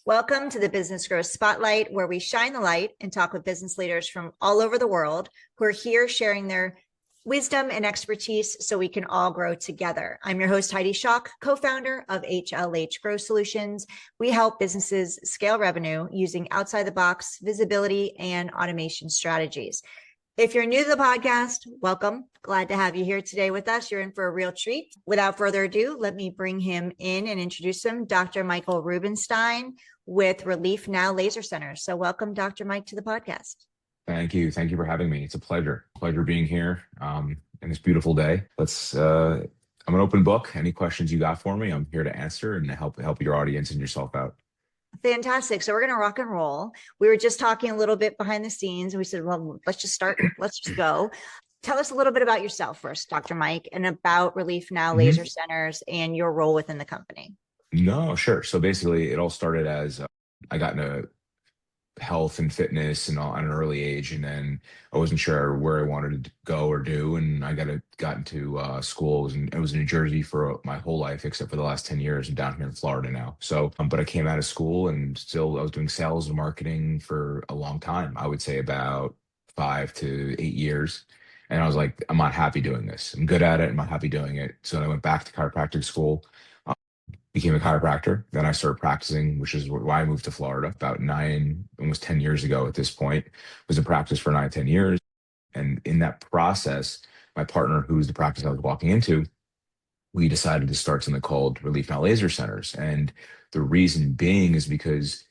Welcome to the Business Growth Spotlight, where we shine the light and talk with business leaders from all over the world who are here sharing their wisdom and expertise so we can all grow together. I'm your host, Heidi Schalk, co-founder of HLH Growth Solutions. We help businesses scale revenue using outside-the-box visibility and automation strategies. If you're new to the podcast, welcome. Glad to have you here today with us. You're in for a real treat. Without further ado, let me bring him in and introduce him, Dr. Michael Rubenstein with Relief Now Laser Centers. So welcome, Dr. Mike, to the podcast. Thank you. Thank you for having me. It's a pleasure. Pleasure being here in this beautiful day. I'm an open book. Any questions you got for me, I'm here to answer and help your audience and yourself out. Fantastic. So we're going to rock and roll. We were just talking a little bit behind the scenes and we said, well, let's just start. Let's just go. Tell us a little bit about yourself first, Dr. Mike, and about Relief Now Laser Centers and your role within the company. No, sure. So basically it all started as I got into health and fitness and all at an early age. And then I wasn't sure where I wanted to go or do. And I got into school. I was in New Jersey for my whole life, except for the last 10 years. I'm down here in Florida now. So, but I came out of school and still I was doing sales and marketing for a long time. I would say about 5 to 8 years. And I was like, I'm not happy doing this. I'm good at it. I'm not happy doing it. So I went back to chiropractic school, became a chiropractor. Then I started practicing, which is why I moved to Florida about almost 10 years ago at this point. Was in practice for 9, 10 years. And in that process, my partner, who was the practice I was walking into, we decided to start something called Relief Now Laser Centers. And the reason being is because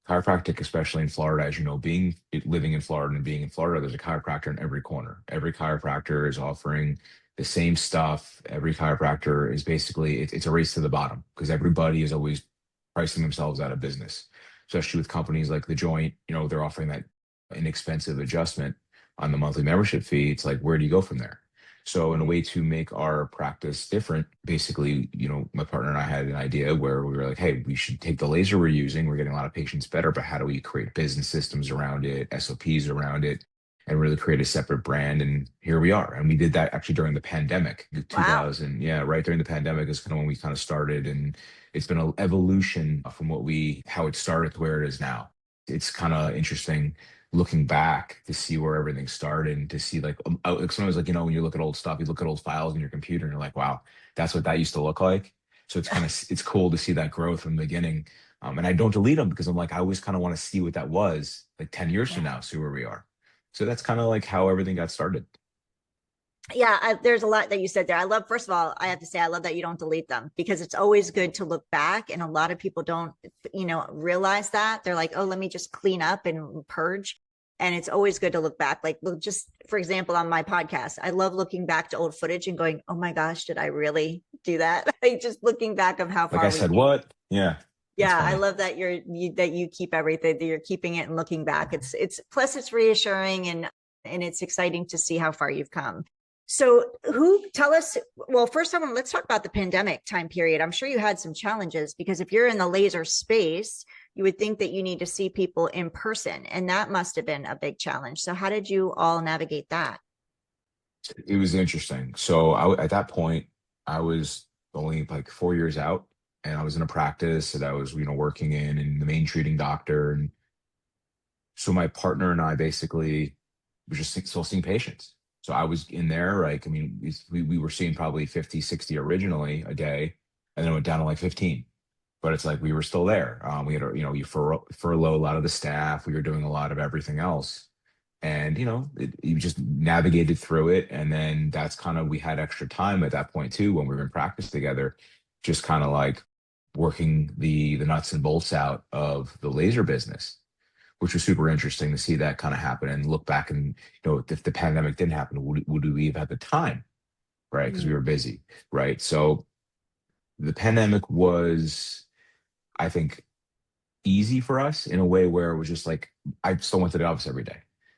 chiropractic, especially in Florida, as you know, living in Florida and being in Florida, there's a chiropractor in every corner. Every chiropractor is offering the same stuff. Every chiropractor is basically, it's a race to the bottom because everybody is always pricing themselves out of business, especially with companies like The Joint. They're offering that inexpensive adjustment on the monthly membership fee. It's like, where do you go from there? So in a way to make our practice different, basically, my partner and I had an idea where we were like, hey, we should take the laser we're using. We're getting a lot of patients better, but how do we create business systems around it, SOPs around it, and really create a separate brand? And here we are. And we did that actually during the pandemic, 2000. Yeah, right during the pandemic is kind of when we kind of started. And it's been an evolution from how it started to where it is now. It's kind of interesting looking back to see where everything started and to see sometimes when you look at old stuff, you look at old files in your computer and you're like, wow, that's what that used to look like. So it's cool to see that growth from the beginning. And I don't delete them because I'm like, I always kind of want to see what that was like 10 years from now, see where we are. So that's kind of like how everything got started. Yeah, there's a lot that you said there. First of all, I have to say, I love that you don't delete them because it's always good to look back. And a lot of people don't, realize that. They're like, oh, let me just clean up and purge. And it's always good to look back. Like, just for example, on my podcast, I love looking back to old footage and going, oh my gosh, did I really do that? Like just looking back of how far I said, what? Yeah. Yeah, I love that you keep everything, that you're keeping it and looking back. It's plus it's reassuring and it's exciting to see how far you've come. So tell us, well, first of all, let's talk about the pandemic time period. I'm sure you had some challenges because if you're in the laser space, you would think that you need to see people in person, and that must have been a big challenge. So how did you all navigate that? It was interesting. So at that point, I was only like 4 years out, and I was in a practice that I was, working in, and the main treating doctor. And so my partner and I basically were just still seeing patients. So I was in there, we were seeing probably 50, 60 originally a day, and then it went down to like 15. But it's like we were still there. We had, you furlough a lot of the staff. We were doing a lot of everything else. And, you just navigated through it. And then that's kind of, we had extra time at that point too, when we were in practice together, just kind of like working the nuts and bolts out of the laser business, which was super interesting to see that kind of happen and look back and, if the pandemic didn't happen, would we have had the time? Right. Because we were busy. Right. So the pandemic was, I think, easy for us in a way where it was just like, I still went to the office every day.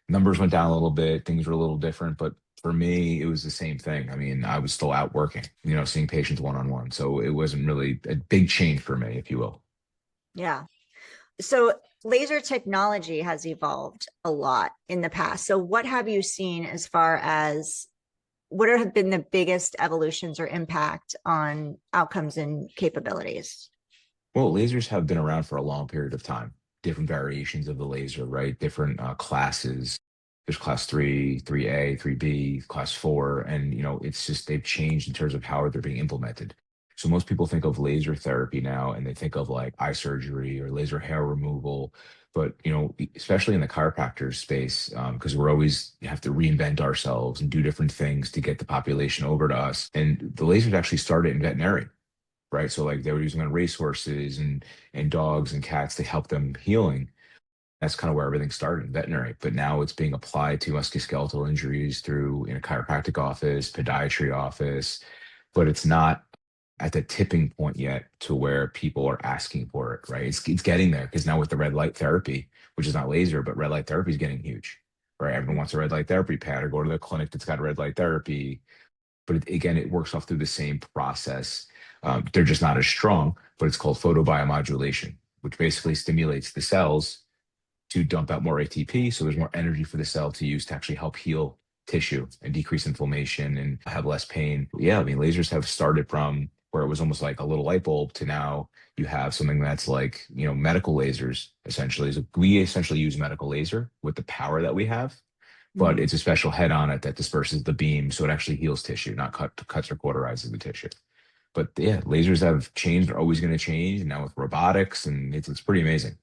Numbers went down a little bit, things were a little different, but for me, it was the same thing. I mean, I was still out working, seeing patients one-on-one. So it wasn't really a big change for me, if you will. Yeah. So laser technology has evolved a lot in the past. So what have you seen as far as what have been the biggest evolutions or impact on outcomes and capabilities? Well, lasers have been around for a long period of time. Different variations of the laser, right? Different classes. There's class three, 3A, 3B, class four, and it's just they've changed in terms of how they're being implemented. So most people think of laser therapy now, and they think of like eye surgery or laser hair removal. But especially in the chiropractor space, because we're always have to reinvent ourselves and do different things to get the population over to us. And the lasers actually started in veterinary, right? So like they were using on racehorses and dogs and cats to help them healing. That's kind of where everything started in veterinary. But now it's being applied to musculoskeletal injuries through in a chiropractic office, podiatry office, but it's not at the tipping point yet to where people are asking for it, right? It's getting there because now with the red light therapy, which is not laser, but red light therapy is getting huge, right? Everyone wants a red light therapy pad or go to the clinic that's got red light therapy. But again, it works off through the same process. They're just not as strong, but it's called photobiomodulation, which basically stimulates the cells to dump out more ATP. So there's more energy for the cell to use to actually help heal tissue and decrease inflammation and have less pain. Yeah, I mean, lasers have started from where it was almost like a little light bulb to now you have something that's like, medical lasers essentially. So we essentially use medical laser with the power that we have, but Mhm. it's a special head on it that disperses the beam. So it actually heals tissue, not cuts or cauterizes the tissue. But yeah, lasers have changed. They're always going to change. And now with robotics, and it's pretty amazing.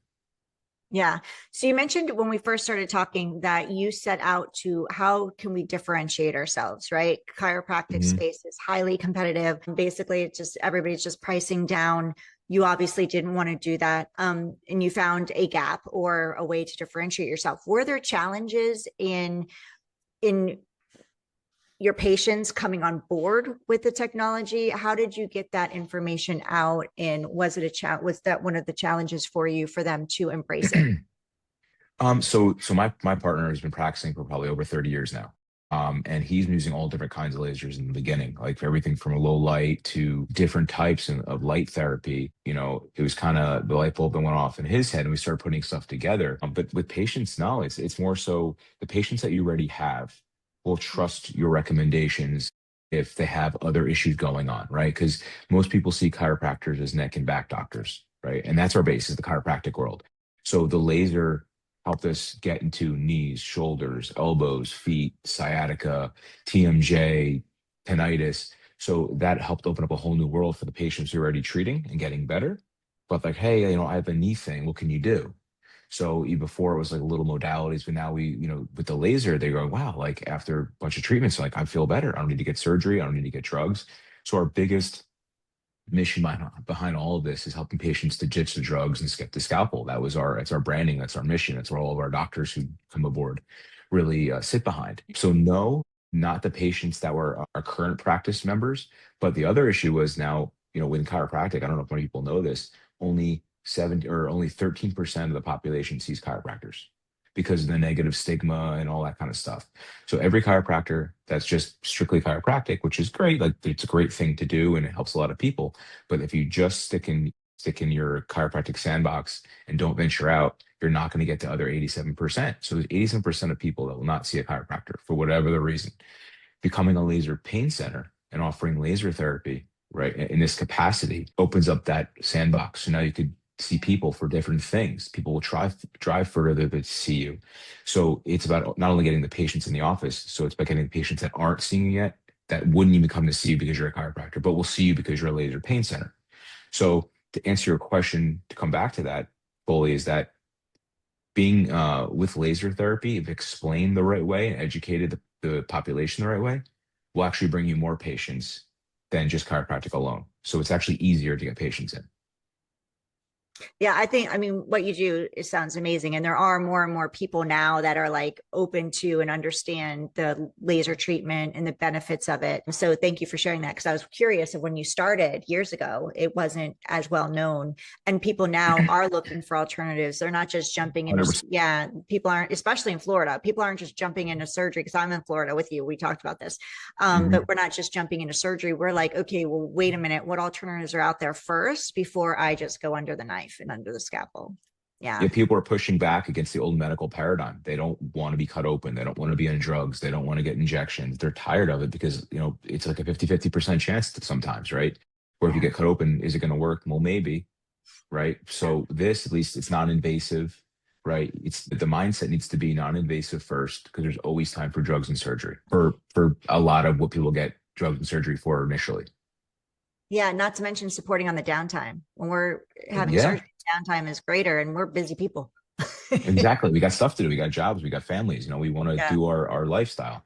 Yeah. So you mentioned when we first started talking that you set out to how can we differentiate ourselves, right? Chiropractic Mhm. space is highly competitive. Basically, it's just everybody's just pricing down. You obviously didn't want to do that. And you found a gap or a way to differentiate yourself. Were there challenges in your patients coming on board with the technology? How did you get that information out? And was it was that one of the challenges for you for them to embrace it? So my partner has been practicing for probably over 30 years now. And he's been using all different kinds of lasers in the beginning, like everything from a low light to different types of light therapy. It was kind of the light bulb that went off in his head and we started putting stuff together. But with patients now, it's more so the patients that you already have will trust your recommendations if they have other issues going on, right? Because most people see chiropractors as neck and back doctors, right? And that's our base is the chiropractic world. So the laser helped us get into knees, shoulders, elbows, feet, sciatica, TMJ, tinnitus. So that helped open up a whole new world for the patients who are already treating and getting better. But like, hey, I have a knee thing. What can you do? So even before it was like little modalities, but now with the laser, they go, wow, like after a bunch of treatments, like I feel better. I don't need to get surgery. I don't need to get drugs. So our biggest mission behind all of this is helping patients to ditch the drugs and skip the scalpel. It's our branding. That's our mission. That's what all of our doctors who come aboard really sit behind. So no, not the patients that were our current practice members, but the other issue was now, with chiropractic, I don't know if many people know this, only 13% of the population sees chiropractors because of the negative stigma and all that kind of stuff. So every chiropractor that's just strictly chiropractic, which is great, like it's a great thing to do and it helps a lot of people. But if you just stick in your chiropractic sandbox and don't venture out, you're not going to get to other 87%. So there's 87% of people that will not see a chiropractor for whatever the reason. Becoming a laser pain center and offering laser therapy, right, in this capacity opens up that sandbox. So now you could see people for different things. People will drive further to see you. So it's about not only getting the patients in the office, so it's about getting the patients that aren't seeing you yet, that wouldn't even come to see you because you're a chiropractor, but will see you because you're a laser pain center. So to answer your question, to come back to that fully, is that being with laser therapy, if explained the right way and educated the population the right way, will actually bring you more patients than just chiropractic alone. So it's actually easier to get patients in. Yeah, I mean, what you do, it sounds amazing. And there are more and more people now that are like open to and understand the laser treatment and the benefits of it. So thank you for sharing that. Cause I was curious of when you started years ago, it wasn't as well known. And people now are looking for alternatives. They're not just jumping into, 100%. yeah, people aren't, especially in Florida, people aren't just jumping into surgery. Cause I'm in Florida with you. We talked about this. But Mhm. we're not just jumping into surgery. We're like, okay, well, wait a minute. What alternatives are out there first before I just go under the knife and under the scalpel? Yeah. Yeah, people are pushing back against the old medical paradigm. They don't want to be cut open. They don't want to be on drugs. They don't want to get injections. They're tired of it because, it's like a 50-50% chance sometimes, right? Or if you Yeah. get cut open, is it going to work? Well, maybe. right? So this, at least it's non-invasive, right? It's the mindset needs to be non-invasive first because there's always time for drugs and surgery for a lot of what people get drugs and surgery for initially. Yeah, not to mention supporting on the downtime. When we're having Yeah, surgery, downtime is greater and we're busy people. exactly. We got stuff to do. We got jobs. We got families. We want to Yeah. do our lifestyle.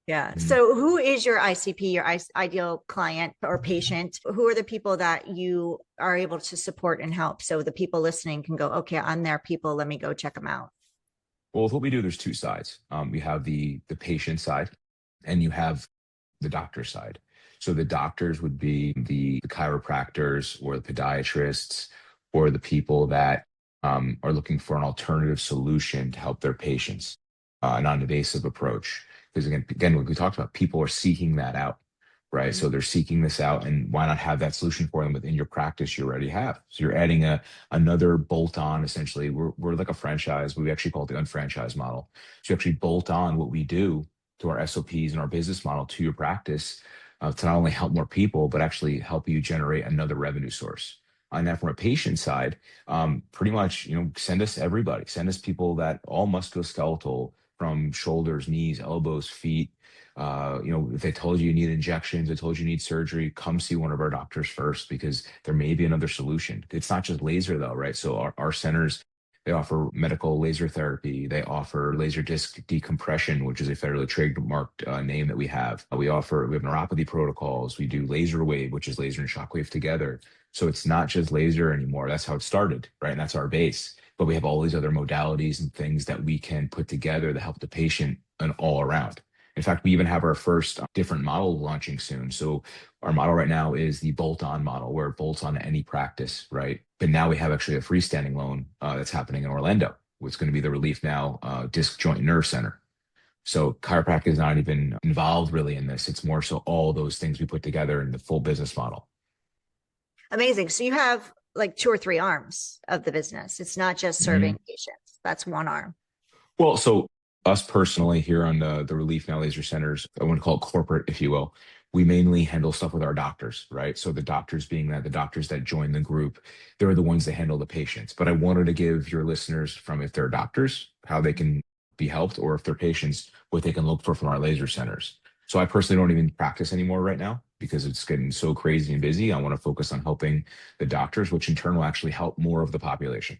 Yeah. Mhm. So, who is your ICP, your ideal client or patient? Who are the people that you are able to support and help? So, the people listening can go, okay, I'm their people. Let me go check them out. Well, with what we do, there's two sides. You have the patient side, and you have the doctor side. So the doctors would be the chiropractors or the podiatrists or the people that are looking for an alternative solution to help their patients, a non-invasive approach. Because again, what we talked about, people are seeking that out, right? Mhm. So they're seeking this out, and why not have that solution for them within your practice you already have? So you're adding another bolt-on. Essentially, we're like a franchise, but we actually call it the unfranchise model. So you actually bolt on what we do to our SOPs and our business model to your practice to not only help more people, but actually help you generate another revenue source. And then from a patient side, pretty much, send us everybody, send us people that all musculoskeletal from shoulders, knees, elbows, feet. If they told you need injections, they told you need surgery, come see one of our doctors first because there may be another solution. It's not just laser though, right? So our centers, they offer medical laser therapy. They offer laser disc decompression, which is a federally trademarked name that we have. We have neuropathy protocols. We do laser wave, which is laser and shockwave together. So it's not just laser anymore. That's how it started, right? And that's our base. But we have all these other modalities and things that we can put together to help the patient and all around. In fact, we even have our first different model launching soon. So our model right now is the bolt-on model where it bolts on any practice, right? But now we have actually a freestanding loan that's happening in Orlando. It's going to be the Relief Now Disc Joint Nerve Center. So chiropractic is not even involved really in this. It's more so all those things we put together in the full business model. Amazing. So, you have like two or three arms of the business. It's not just serving Mhm. patients, that's one arm. Well, so us personally here on the Relief Now Laser Centers, I want to call it corporate, if you will. We mainly handle stuff with our doctors, right? So the doctors being that the doctors that join the group, they're the ones that handle the patients. But I wanted to give your listeners from if they're doctors, how they can be helped, or if they're patients, what they can look for from our laser centers. So I personally don't even practice anymore right now because it's getting so crazy and busy. I want to focus on helping the doctors, which in turn will actually help more of the population.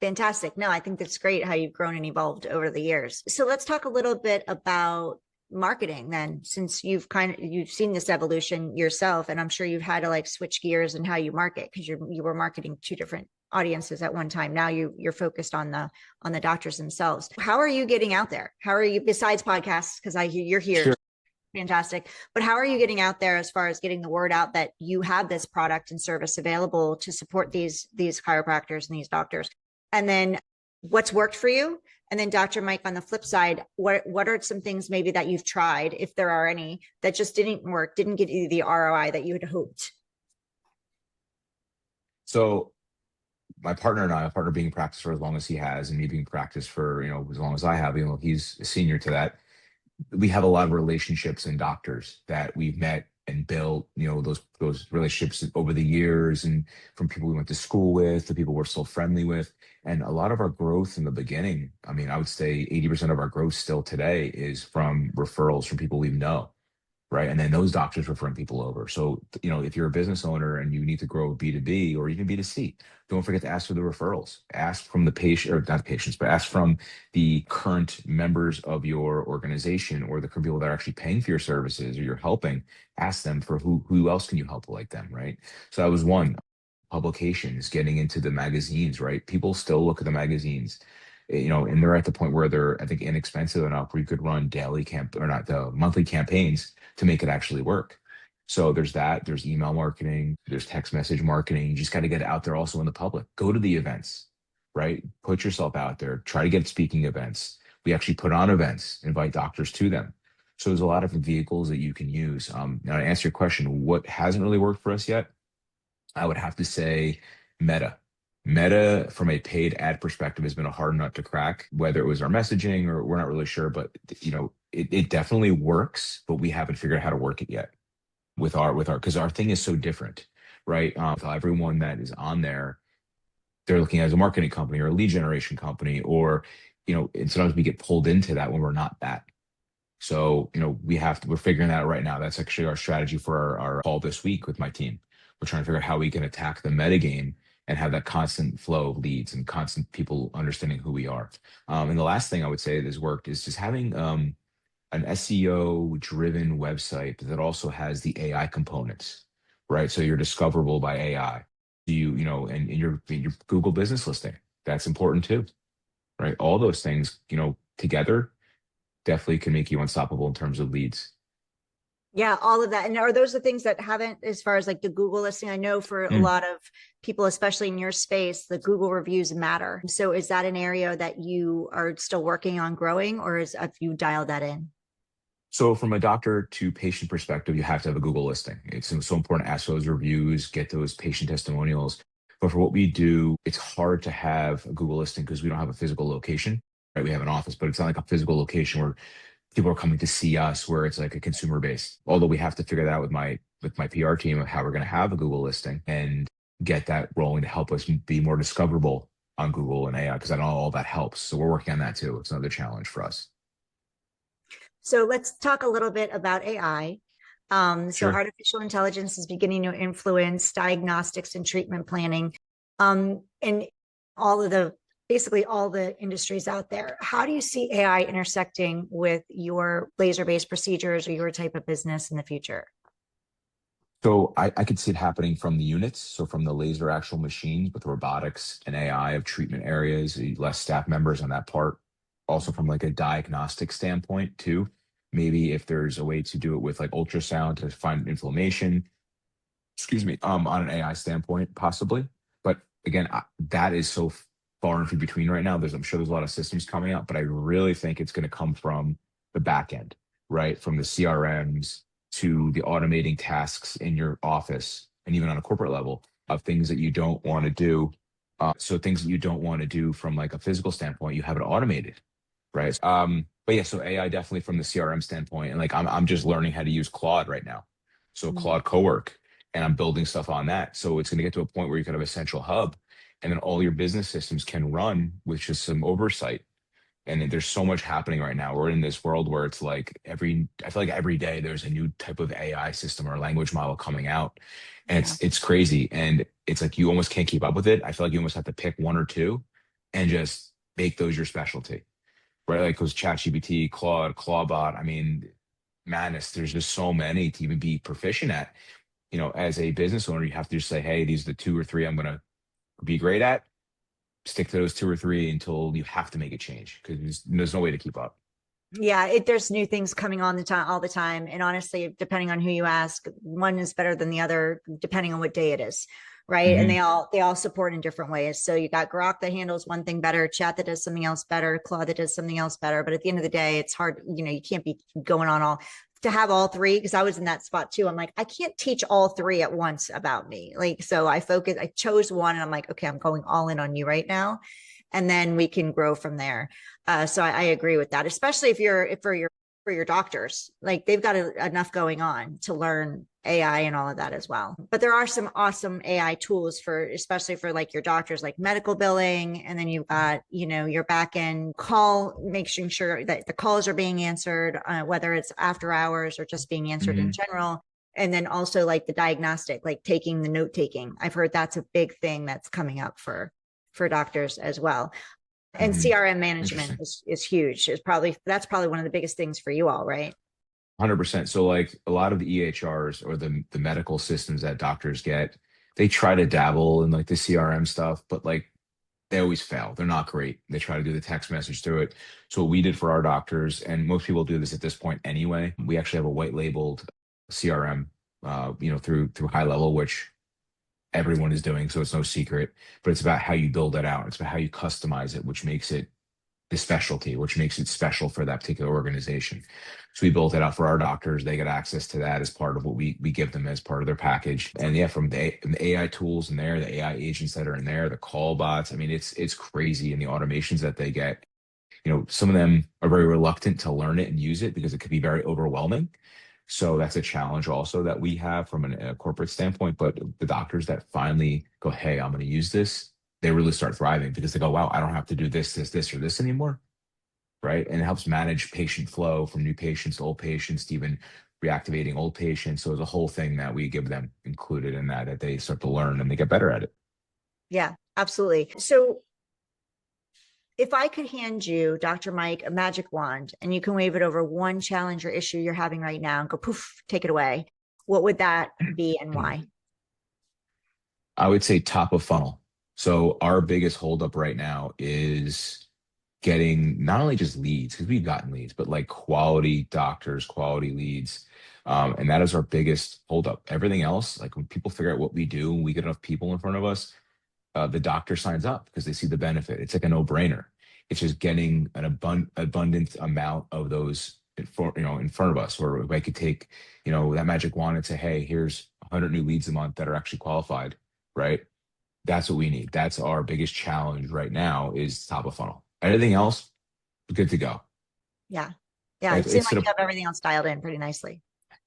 Fantastic. No, I think that's great how you've grown and evolved over the years. So let's talk a little bit about marketing then, since you've seen this evolution yourself, and I'm sure you've had to like switch gears and how you market because you were marketing two different audiences at one time. Now you're focused on the doctors themselves. How are you getting out there? How are you, besides podcasts? Because you're here. Sure. Fantastic. But how are you getting out there as far as getting the word out that you have this product and service available to support these chiropractors and these doctors? And then what's worked for you? And then Dr. Mike, on the flip side, what are some things maybe that you've tried, if there are any, that just didn't work, didn't get you the ROI that you had hoped? So my partner and I, a partner being practiced for as long as he has, and me being practiced for, as long as I have, he's a senior to that. We have a lot of relationships and doctors that we've met and built, those relationships over the years and from people we went to school with, the people we're still friendly with. And a lot of our growth in the beginning, I mean, I would say 80% of our growth still today is from referrals from people we know, right? And then those doctors referring people over. So, if you're a business owner and you need to grow B2B or even B2C, don't forget to ask for the referrals. Ask from the patient, or not patients, but ask from the current members of your organization or the current people that are actually paying for your services or you're helping. Ask them for who else can you help like them, right? So that was one. Publications, getting into the magazines, right? People still look at the magazines, and they're at the point where they're, I think, inexpensive enough where you could run daily camp or not the monthly campaigns to make it actually work. So there's that, there's email marketing, there's text message marketing. You just got to get out there also in the public. Go to the events, right? Put yourself out there, try to get speaking events. We actually put on events, invite doctors to them. So there's a lot of vehicles that you can use. Now to answer your question, what hasn't really worked for us yet? I would have to say Meta. Meta, from a paid ad perspective, has been a hard nut to crack, whether it was our messaging or we're not really sure, but it definitely works, but we haven't figured out how to work it yet with our because our thing is so different. right? So everyone that is on there, they're looking at as a marketing company or a lead generation company, or, and sometimes we get pulled into that when we're not that. So, we're figuring that out right now. That's actually our strategy for our call this week with my team. We're trying to figure out how we can attack the metagame and have that constant flow of leads and constant people understanding who we are. And the last thing I would say that has worked is just having an SEO driven website that also has the AI components, right? So you're discoverable by AI. And your Google business listing, that's important too, right? All those things, together definitely can make you unstoppable in terms of leads. Yeah, all of that. And are those the things that haven't, as far as like the Google listing? I know for a lot of people, especially in your space, the Google reviews matter. So is that an area that you are still working on growing, or have you dialed that in? So from a doctor to patient perspective, you have to have a Google listing. It's so important to ask those reviews, get those patient testimonials. But for what we do, it's hard to have a Google listing because we don't have a physical location, right? We have an office, but it's not like a physical location where people are coming to see us, where it's like a consumer base. Although we have to figure that out with my PR team of how we're going to have a Google listing and get that rolling to help us be more discoverable on Google and AI, because I know all that helps. So we're working on that too. It's another challenge for us. So let's talk a little bit about AI. So Sure. artificial intelligence is beginning to influence diagnostics and treatment planning, and all of the basically all the industries out there. How do you see AI intersecting with your laser-based procedures or your type of business in the future? So I could see it happening from the units, so from the laser actual machines with robotics and AI of treatment areas, less staff members on that part. Also from like a diagnostic standpoint too. Maybe if there's a way to do it with like ultrasound to find inflammation, excuse me, on an AI standpoint, possibly. But again, that is so far and few between right now. I'm sure there's a lot of systems coming out, but I really think it's going to come from the back end, right? From the CRMs to the automating tasks in your office and even on a corporate level of things that you don't want to do. So things that you don't want to do from like a physical standpoint, you have it automated, right? But yeah, so AI definitely from the CRM standpoint, and like I'm just learning how to use Claude right now. So Mm. Claude Cowork, and I'm building stuff on that. So it's going to get to a point where you can have a central hub, and then all your business systems can run with just some oversight. And there's so much happening right now. We're in this world where it's like I feel like every day there's a new type of AI system or language model coming out, and Yeah. it's crazy, and it's like you almost can't keep up with it. I feel like you almost have to pick one or two, and just make those your specialty, right? Like those ChatGPT, Claude, Clawbot. I mean, madness. There's just so many to even be proficient at. As a business owner, you have to just say, hey, these are the two or three I'm going to be great at. Stick to those two or three until you have to make a change, because there's no way to keep up. Yeah, there's new things coming on the time all the time, and honestly, depending on who you ask, one is better than the other, depending on what day it is, right? And Hmm. they all support in different ways. So you got Grok that handles one thing better, Chat that does something else better, Claude that does something else better. But at the end of the day, it's hard. You can't be going on all to have all three, because I was in that spot too. I'm like, I can't teach all three at once about me. Like, so I chose one, and I'm like, okay, I'm going all in on you right now, and then we can grow from there. So I agree with that, especially if for your doctors, like they've got enough going on to learn AI and all of that as well. But there are some awesome AI tools especially for like your doctors, like medical billing, and then you've got your back end call, making sure that the calls are being answered, whether it's after hours or just being answered in Hmm. general. And then also like the diagnostic, like taking the note taking. I've heard that's a big thing that's coming up for doctors as well. And Hmm. CRM management Interesting. is huge. That's probably one of the biggest things for you all, right? 100%. So like a lot of the EHRs or the medical systems that doctors get, they try to dabble in like the CRM stuff, but like they always fail. They're not great. They try to do the text message through it. So what we did for our doctors, and most people do this at this point anyway, we actually have a white labeled CRM, through high level, which everyone is doing. So it's no secret, but it's about how you build it out. It's about how you customize it, which makes it the specialty, which makes it special for that particular organization. So we built it out for our doctors. They get access to that as part of what we give them as part of their package. And yeah, from the AI tools in there, the AI agents that are in there, the call bots. I mean, it's crazy, and the automations that they get. Some of them are very reluctant to learn it and use it because it could be very overwhelming. So that's a challenge also that we have from a corporate standpoint. But the doctors that finally go, hey, I'm going to use this, they really start thriving because they go, wow, I don't have to do this, or this anymore. Right. And it helps manage patient flow from new patients to old patients to even reactivating old patients. So it's a whole thing that we give them included in that they start to learn and they get better at it. Yeah, absolutely. So if I could hand you, Dr. Mike, a magic wand and you can wave it over one challenge or issue you're having right now and go poof, take it away, what would that be and why? I would say top of funnel. So our biggest holdup right now is getting not only just leads, because we've gotten leads, but like quality doctors, quality leads. And that is our biggest holdup. Everything else, like when people figure out what we do, we get enough people in front of us, the doctor signs up because they see the benefit. It's like a no-brainer. It's just getting an abundant amount of those in front of us, where if I could take, that magic wand and say, hey, here's 100 new leads a month that are actually qualified, right? That's what we need. That's our biggest challenge right now is top of funnel. Anything else, good to go. Yeah. Yeah. Like It seems it's like to you have everything else dialed in pretty nicely.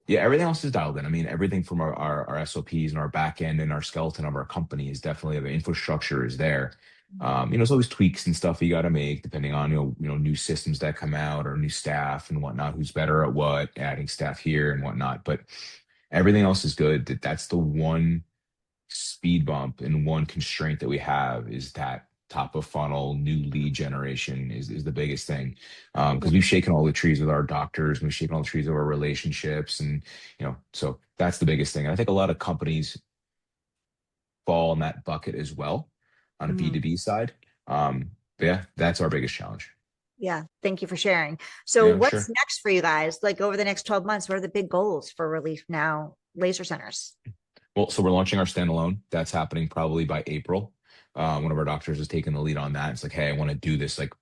Yeah, everything else is dialed in. I mean, everything from our SOPs and our back end and our skeleton of our company is definitely the infrastructure is there. There's always tweaks and stuff you got to make depending on new systems that come out or new staff and whatnot. Who's better at what? Adding staff here and whatnot. But everything else is good. That's the one speed bump and one constraint that we have is that top of funnel new lead generation is the biggest thing because we've shaken all the trees with our doctors and we've shaken all the trees of our relationships and so that's the biggest thing and I think a lot of companies fall in that bucket as well on a Mhm. B2B side. But yeah, that's our biggest challenge. Yeah. Thank you for sharing. So Yeah, what's sure. next for you guys? Like over the next 12 months, what are the big goals for Relief Now laser centers? Well, so we're launching our standalone. That's happening probably by April. One of our doctors is taking the lead on that. It's like, hey, I want to do this like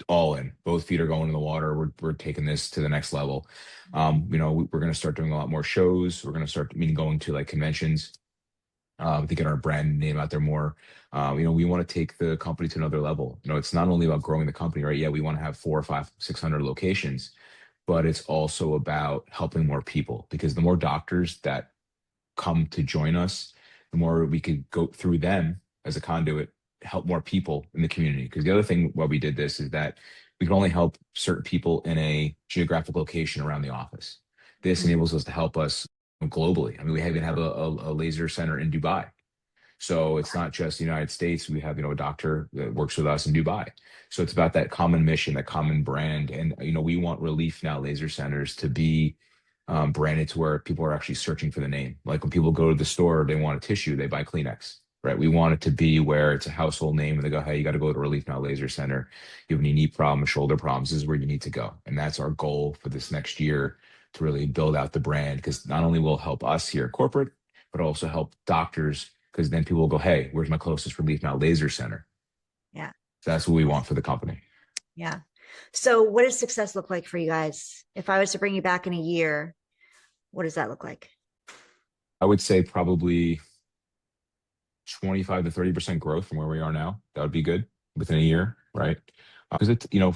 all in. Both feet are going in the water. We're taking this to the next level. We're going to start doing a lot more shows. We're going to start, going to like conventions, to get our brand name out there more. We want to take the company to another level. It's not only about growing the company, right? Yeah, we want to have 4 or 5, 600 locations, but it's also about helping more people because the more doctors that come to join us, the more we could go through them as a conduit, help more people in the community. Because the other thing why we did this is that we can only help certain people in a geographic location around the office. This Mhm. enables us to help us globally. I mean, we even have a laser center in Dubai. So it's not just the United States. We have, a doctor that works with us in Dubai. So it's about that common mission, that common brand. And, we want Relief Now laser centers to be branded to where people are actually searching for the name. Like when people go to the store, they want a tissue, they buy Kleenex, right? We want it to be where it's a household name and they go, hey, you got to go to Relief Now Laser Center. You have any knee problems, shoulder problems, this is where you need to go. And that's our goal for this next year to really build out the brand because not only will it help us here at corporate, but also help doctors because then people will go, hey, where's my closest Relief Now Laser Center? Yeah. So that's what we want for the company. Yeah. So what does success look like for you guys? If I was to bring you back in a year, what does that look like? I would say probably 25 to 30% growth from where we are now. That would be good within a year, right? Because it's, due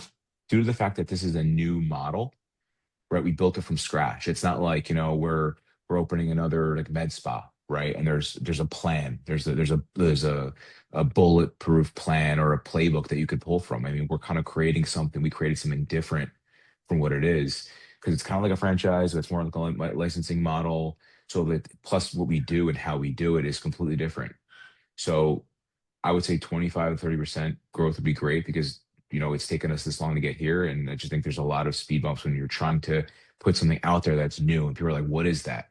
to the fact that this is a new model, right? We built it from scratch. It's not like, we're opening another like med spa, right? And there's a plan. There's a bulletproof plan or a playbook that you could pull from. I mean, we're kind of creating something. We created something different from what it is because it's kind of like a franchise, but it's more like a licensing model. So that plus what we do and how we do it is completely different. So I would say 25 to 30% growth would be great because, it's taken us this long to get here. And I just think there's a lot of speed bumps when you're trying to put something out there that's new and people are like, what is that?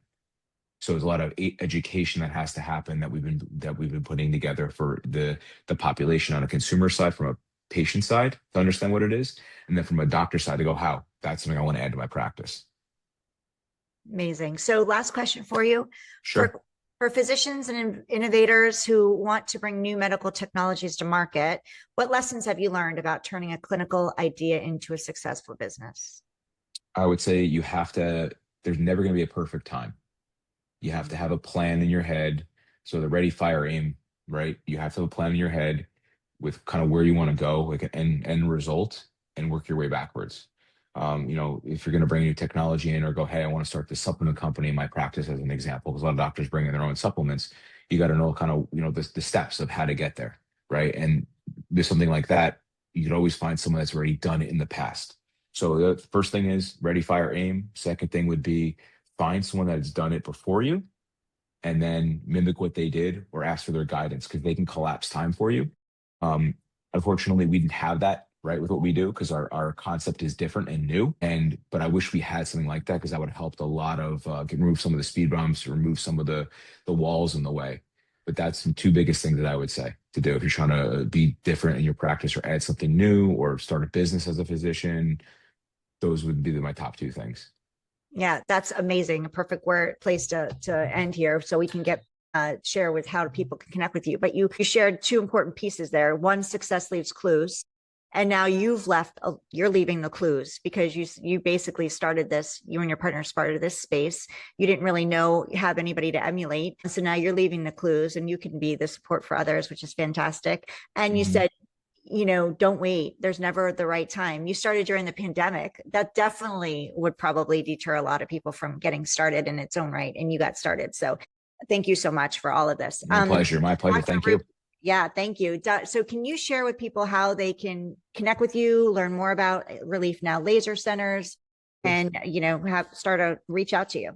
So there's a lot of education that has to happen that we've been putting together for the population on a consumer side, from a patient side to understand what it is, and then from a doctor side to go, how that's something I want to add to my practice. Amazing. So last question for you. Sure. For physicians and innovators who want to bring new medical technologies to market, what lessons have you learned about turning a clinical idea into a successful business? I would say there's never going to be a perfect time. You have to have a plan in your head. So the ready, fire, aim, right? You have to have a plan in your head with kind of where you want to go, like an end result, and work your way backwards. If you're going to bring new technology in or go, hey, I want to start this supplement company in my practice as an example, because a lot of doctors bring in their own supplements, you got to know kind of, the steps of how to get there, right? And there's something like that, you could always find someone that's already done it in the past. So the first thing is ready, fire, aim. Second thing would be find someone that's done it before you and then mimic what they did or ask for their guidance because they can collapse time for you. Um, Unfortunately, we didn't have that right with what we do because our concept is different and new. But I wish we had something like that because that would have helped a lot of remove some of the speed bumps, remove some of the walls in the way. But that's the two biggest things that I would say to do if you're trying to be different in your practice or add something new or start a business as a physician. Those would be my top two things. Yeah, that's amazing. A perfect place to end here so we can get share with how people can connect with you. But you shared two important pieces there. One, success leaves clues. And now you're leaving the clues because you basically started this, you and your partner started this space. You didn't really have anybody to emulate. So now you're leaving the clues and you can be the support for others, which is fantastic. And you said, don't wait. There's never the right time. You started during the pandemic. That definitely would probably deter a lot of people from getting started in its own right. And you got started. So thank you so much for all of this. My pleasure. My pleasure. Thank you. Yeah, thank you. So can you share with people how they can connect with you, learn more about Relief Now Laser Centers, and, reach out to you?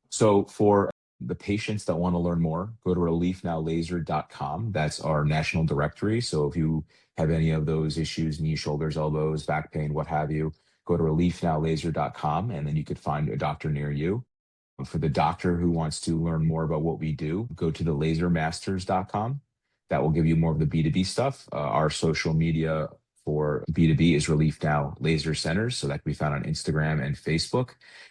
So for the patients that want to learn more, go to reliefnowlaser.com. That's our national directory. So if you have any of those issues, knees, shoulders, elbows, back pain, what have you, go to reliefnowlaser.com and then you could find a doctor near you. For the doctor who wants to learn more about what we do, go to the lasermasters.com. That will give you more of the B2B stuff. Our social media for B2B is Relief Now Laser Centers. So that can be found on Instagram and Facebook.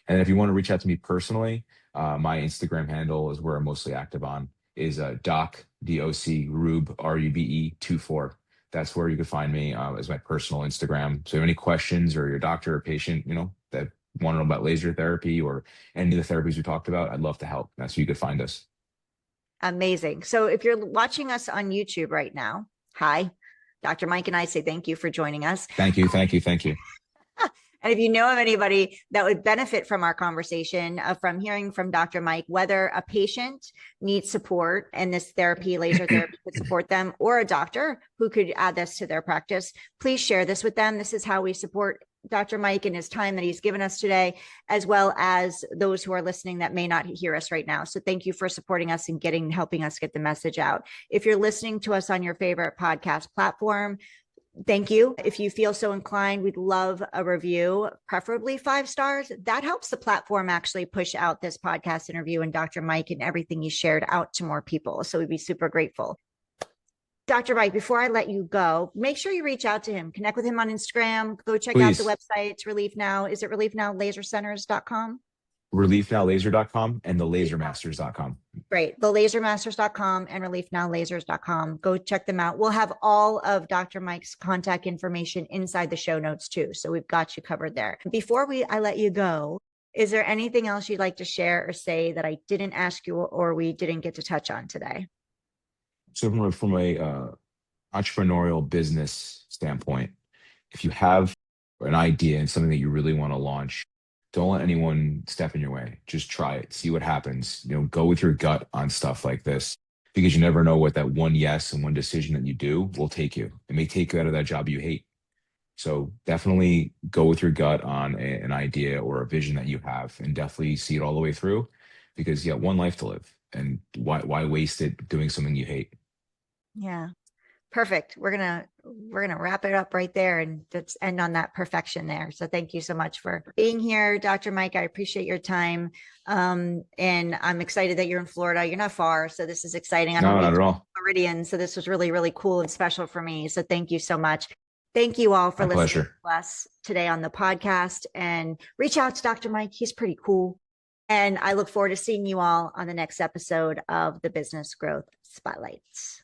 And if you want to reach out to me personally, my Instagram handle is where I'm mostly active on is doc, D-O-C, Rube, R-U-B-E 24. That's where you can find me as my personal Instagram. So any questions or your doctor or patient, that want to know about laser therapy or any of the therapies we talked about, I'd love to help. That's where you could find us. Amazing. So if you're watching us on YouTube right now, hi, Dr. Mike and I say thank you for joining us. Thank you. Thank you. Thank you. And if you know of anybody that would benefit from our conversation, from hearing from Dr. Mike, whether a patient needs support and this laser therapy could support them, or a doctor who could add this to their practice, please share this with them. This is how we support Dr. Mike and his time that he's given us today, as well as those who are listening that may not hear us right now. So thank you for supporting us and helping us get the message out. If you're listening to us on your favorite podcast platform, thank you. If you feel so inclined, we'd love a review, preferably 5 stars. That helps the platform actually push out this podcast interview and Dr. Mike and everything he shared out to more people. So we'd be super grateful. Dr. Mike, before I let you go, make sure you reach out to him, connect with him on Instagram, go check out the website. It's Relief Now. Is it reliefnowlasercenters.com? Reliefnowlaser.com and the lasermasters.com. Great. The lasermasters.com and reliefnowlasers.com. Go check them out. We'll have all of Dr. Mike's contact information inside the show notes too. So we've got you covered there. Before I let you go, is there anything else you'd like to share or say that I didn't ask you or we didn't get to touch on today? So from a entrepreneurial business standpoint, if you have an idea and something that you really want to launch, don't let anyone step in your way. Just try it, see what happens. Go with your gut on stuff like this because you never know what that one yes and one decision that you do will take you. It may take you out of that job you hate. So definitely go with your gut on an idea or a vision that you have and definitely see it all the way through because you got one life to live and why waste it doing something you hate? Yeah. Perfect. We're gonna wrap it up right there and just end on that perfection there. So thank you so much for being here, Dr. Mike. I appreciate your time. And I'm excited that you're in Florida. You're not far, so this is exciting. I don't No, not at all. Floridian, so this was really, really cool and special for me. So thank you so much. Thank you all for listening to us today on the podcast. And reach out to Dr. Mike. He's pretty cool. And I look forward to seeing you all on the next episode of the Business Growth Spotlights.